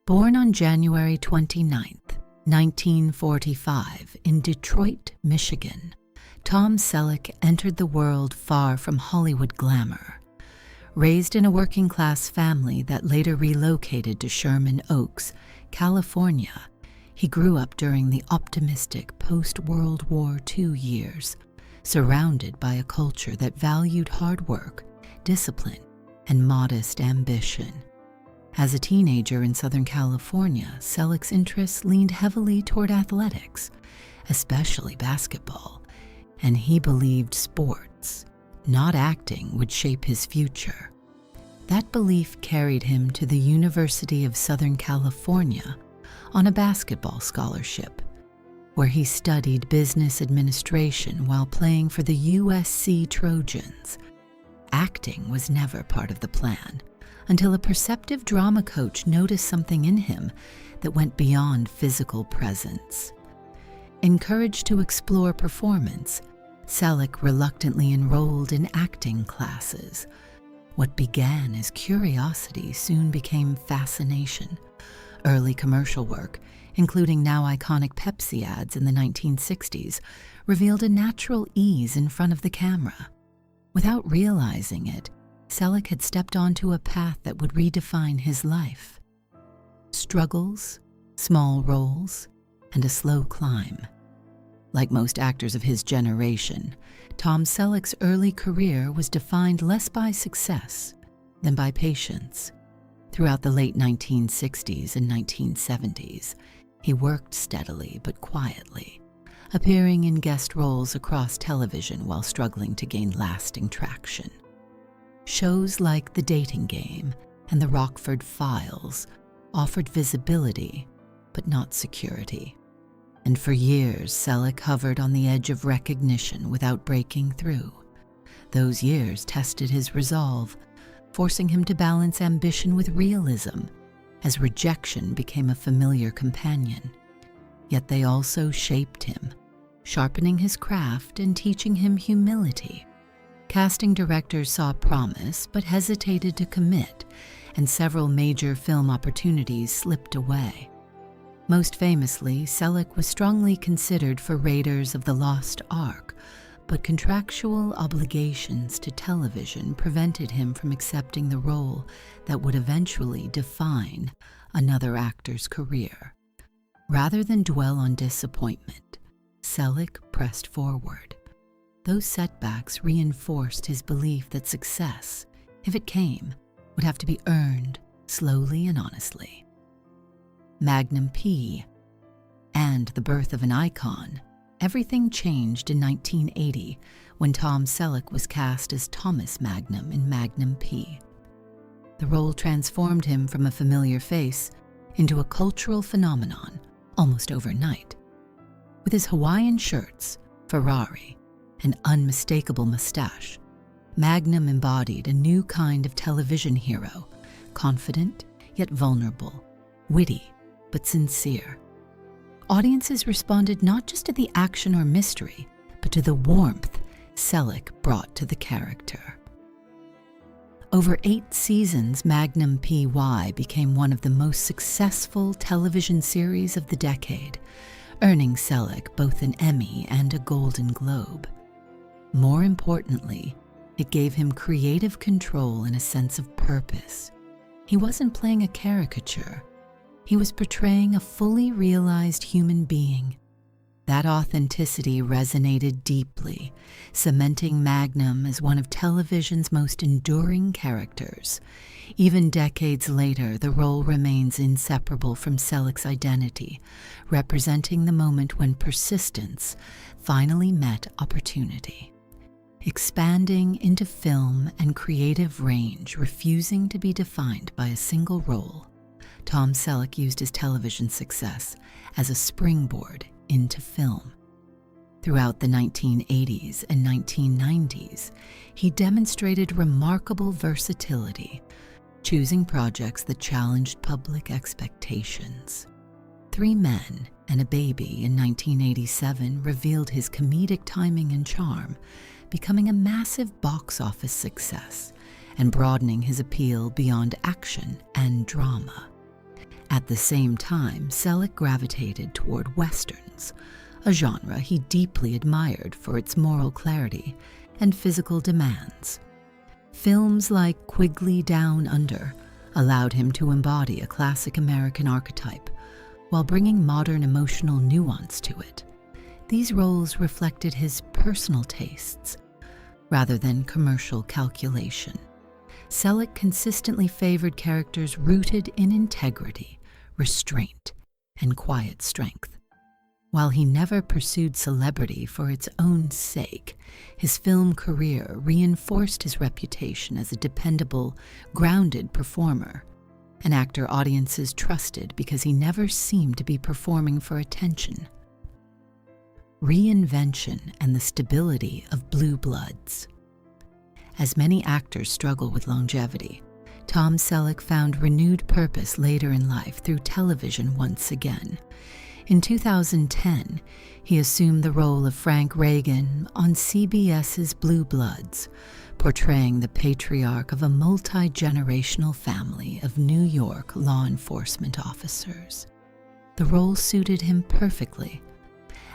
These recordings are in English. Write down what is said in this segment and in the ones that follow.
Born on January 29th, 1945, in Detroit, Michigan, Tom Selleck entered the world far from Hollywood glamour. Raised in a working-class family that later relocated to Sherman Oaks, California, he grew up during the optimistic post-World War II years, surrounded by a culture that valued hard work, discipline, and modest ambition. As a teenager in Southern California, Selleck's interests leaned heavily toward athletics, especially basketball, and he believed sports, not acting, would shape his future. That belief carried him to the University of Southern California on a basketball scholarship, where he studied business administration while playing for the USC Trojans. Acting was never part of the plan, until a perceptive drama coach noticed something in him that went beyond physical presence. Encouraged to explore performance, Selleck reluctantly enrolled in acting classes. What began as curiosity soon became fascination. Early commercial work, including now iconic Pepsi ads in the 1960s, revealed a natural ease in front of the camera. Without realizing it, Selleck had stepped onto a path that would redefine his life. Struggles, small roles, and a slow climb. Like most actors of his generation, Tom Selleck's early career was defined less by success than by patience. Throughout the late 1960s and 1970s, he worked steadily but quietly, appearing in guest roles across television while struggling to gain lasting traction. Shows like The Dating Game and The Rockford Files offered visibility, but not security. And for years, Selleck hovered on the edge of recognition without breaking through. Those years tested his resolve, forcing him to balance ambition with realism, as rejection became a familiar companion. Yet they also shaped him, sharpening his craft and teaching him humility. Casting directors saw promise but hesitated to commit, and several major film opportunities slipped away. Most famously, Selleck was strongly considered for Raiders of the Lost Ark, but contractual obligations to television prevented him from accepting the role that would eventually define another actor's career. Rather than dwell on disappointment, Selleck pressed forward. Those setbacks reinforced his belief that success, if it came, would have to be earned slowly and honestly. Magnum P. and the birth of an icon, everything changed in 1980 when Tom Selleck was cast as Thomas Magnum in Magnum P. The role transformed him from a familiar face into a cultural phenomenon almost overnight. With his Hawaiian shirts, Ferrari, an unmistakable mustache, Magnum embodied a new kind of television hero, confident yet vulnerable, witty but sincere. Audiences responded not just to the action or mystery, but to the warmth Selleck brought to the character. Over 8 seasons, Magnum P.Y. became one of the most successful television series of the decade, earning Selleck both an Emmy and a Golden Globe. More importantly, it gave him creative control and a sense of purpose. He wasn't playing a caricature. He was portraying a fully realized human being. That authenticity resonated deeply, cementing Magnum as one of television's most enduring characters. Even decades later, the role remains inseparable from Selleck's identity, representing the moment when persistence finally met opportunity. Expanding into film and creative range, refusing to be defined by a single role, Tom Selleck used his television success as a springboard into film. Throughout the 1980s and 1990s, he demonstrated remarkable versatility, choosing projects that challenged public expectations. 3 Men and a Baby in 1987 revealed his comedic timing and charm, becoming a massive box office success and broadening his appeal beyond action and drama. At the same time, Selleck gravitated toward westerns, a genre he deeply admired for its moral clarity and physical demands. Films like Quigley Down Under allowed him to embody a classic American archetype while bringing modern emotional nuance to it. These roles reflected his personal tastes rather than commercial calculation. Selleck consistently favored characters rooted in integrity, restraint, and quiet strength. While he never pursued celebrity for its own sake, his film career reinforced his reputation as a dependable, grounded performer, an actor audiences trusted because he never seemed to be performing for attention. Reinvention and the stability of blue bloods. As many actors struggle with longevity, Tom Selleck found renewed purpose later in life through television once again. In 2010, he assumed the role of Frank Reagan on CBS's Blue Bloods, portraying the patriarch of a multi-generational family of New York law enforcement officers. The role suited him perfectly.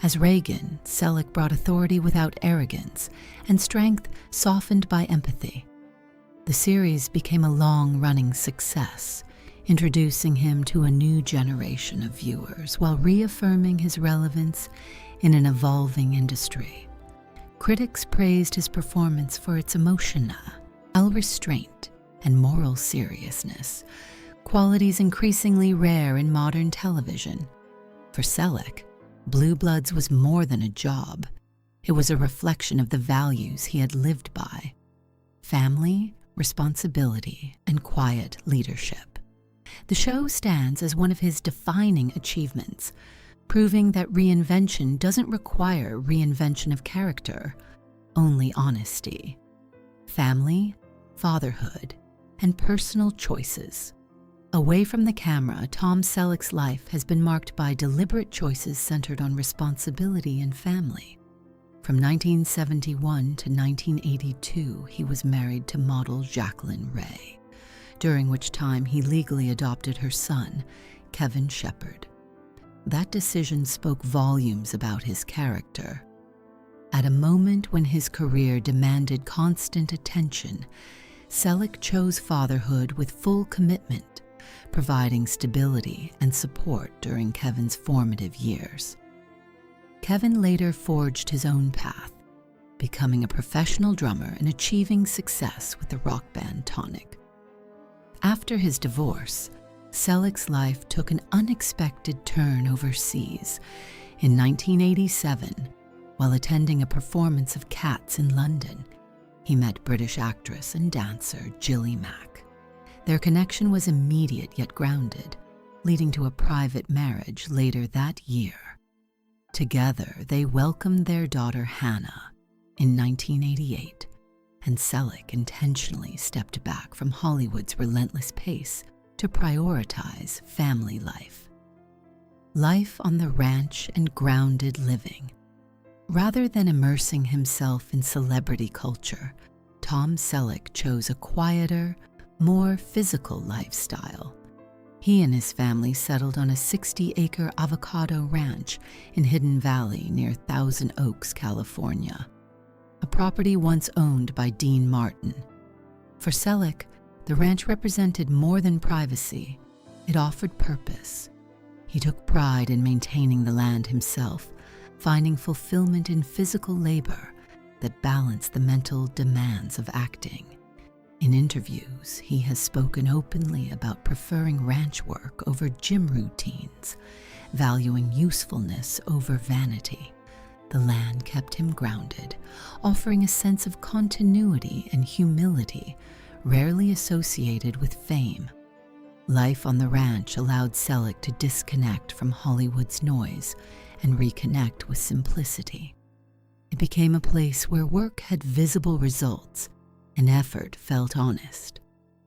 As Reagan, Selleck brought authority without arrogance and strength softened by empathy. The series became a long-running success, introducing him to a new generation of viewers while reaffirming his relevance in an evolving industry. Critics praised his performance for its emotion, restraint, and moral seriousness, qualities increasingly rare in modern television. For Selleck, Blue Bloods was more than a job. It was a reflection of the values he had lived by: family, responsibility, and quiet leadership. The show stands as one of his defining achievements, proving that reinvention doesn't require reinvention of character, only honesty. Family, fatherhood, and personal choices. Away from the camera, Tom Selleck's life has been marked by deliberate choices centered on responsibility and family. From 1971 to 1982, he was married to model Jacqueline Ray, during which time he legally adopted her son, Kevin Shepard. That decision spoke volumes about his character. At a moment when his career demanded constant attention, Selleck chose fatherhood with full commitment, providing stability and support during Kevin's formative years. Kevin later forged his own path, becoming a professional drummer and achieving success with the rock band Tonic. After his divorce, Selleck's life took an unexpected turn overseas. In 1987, while attending a performance of Cats in London, he met British actress and dancer Gilly Mack. Their connection was immediate yet grounded, leading to a private marriage later that year. Together, they welcomed their daughter Hannah in 1988, and Selleck intentionally stepped back from Hollywood's relentless pace to prioritize family life. Life on the ranch and grounded living. Rather than immersing himself in celebrity culture, Tom Selleck chose a quieter, more physical lifestyle. He and his family settled on a 60-acre avocado ranch in Hidden Valley near Thousand Oaks, California, a property once owned by Dean Martin. For Selleck, the ranch represented more than privacy. It offered purpose. He took pride in maintaining the land himself, finding fulfillment in physical labor that balanced the mental demands of acting. In interviews, he has spoken openly about preferring ranch work over gym routines, valuing usefulness over vanity. The land kept him grounded, offering a sense of continuity and humility rarely associated with fame. Life on the ranch allowed Selleck to disconnect from Hollywood's noise and reconnect with simplicity. It became a place where work had visible results and effort felt honest.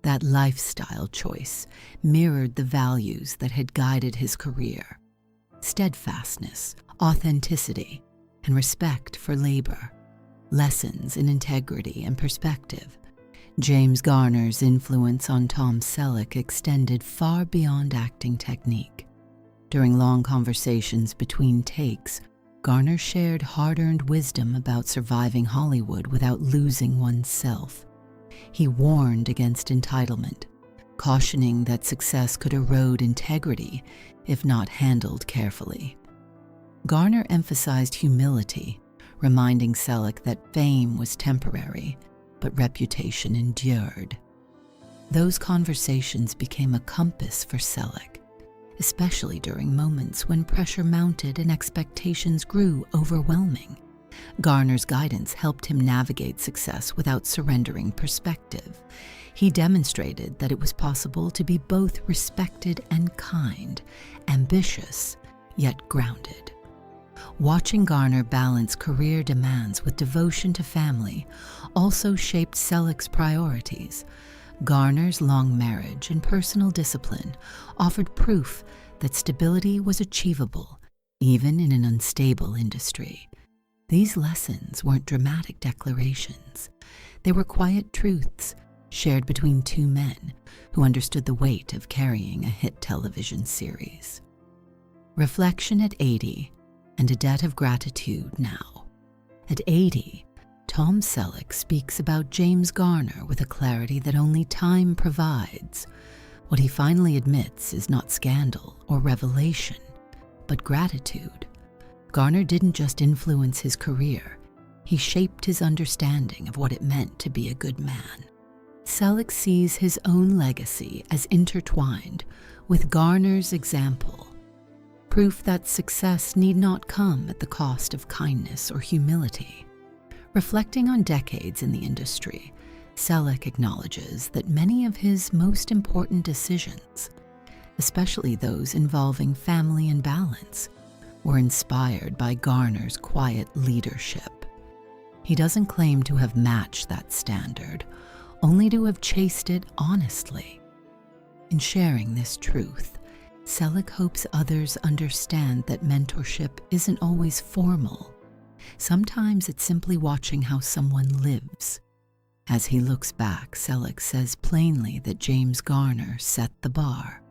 That lifestyle choice mirrored the values that had guided his career: steadfastness, authenticity, and respect for labor, lessons in integrity and perspective. James Garner's influence on Tom Selleck extended far beyond acting technique. During long conversations between takes, Garner shared hard-earned wisdom about surviving Hollywood without losing oneself. He warned against entitlement, cautioning that success could erode integrity if not handled carefully. Garner emphasized humility, reminding Selleck that fame was temporary, but reputation endured. Those conversations became a compass for Selleck, especially during moments when pressure mounted and expectations grew overwhelming. Garner's guidance helped him navigate success without surrendering perspective. He demonstrated that it was possible to be both respected and kind, ambitious, yet grounded. Watching Garner balance career demands with devotion to family also shaped Selleck's priorities. Garner's long marriage and personal discipline offered proof that stability was achievable, even in an unstable industry. These lessons weren't dramatic declarations. They were quiet truths shared between two men who understood the weight of carrying a hit television series. Reflection at 80 and a debt of gratitude now. At 80, Tom Selleck speaks about James Garner with a clarity that only time provides. What he finally admits is not scandal or revelation, but gratitude. Garner didn't just influence his career, he shaped his understanding of what it meant to be a good man. Selleck sees his own legacy as intertwined with Garner's example, proof that success need not come at the cost of kindness or humility. Reflecting on decades in the industry, Selleck acknowledges that many of his most important decisions, especially those involving family and balance, were inspired by Garner's quiet leadership. He doesn't claim to have matched that standard, only to have chased it honestly. In sharing this truth, Selleck hopes others understand that mentorship isn't always formal. Sometimes it's simply watching how someone lives. As he looks back, Selleck says plainly that James Garner set the bar,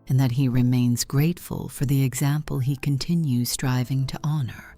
and that he remains grateful for the example he continues striving to honor.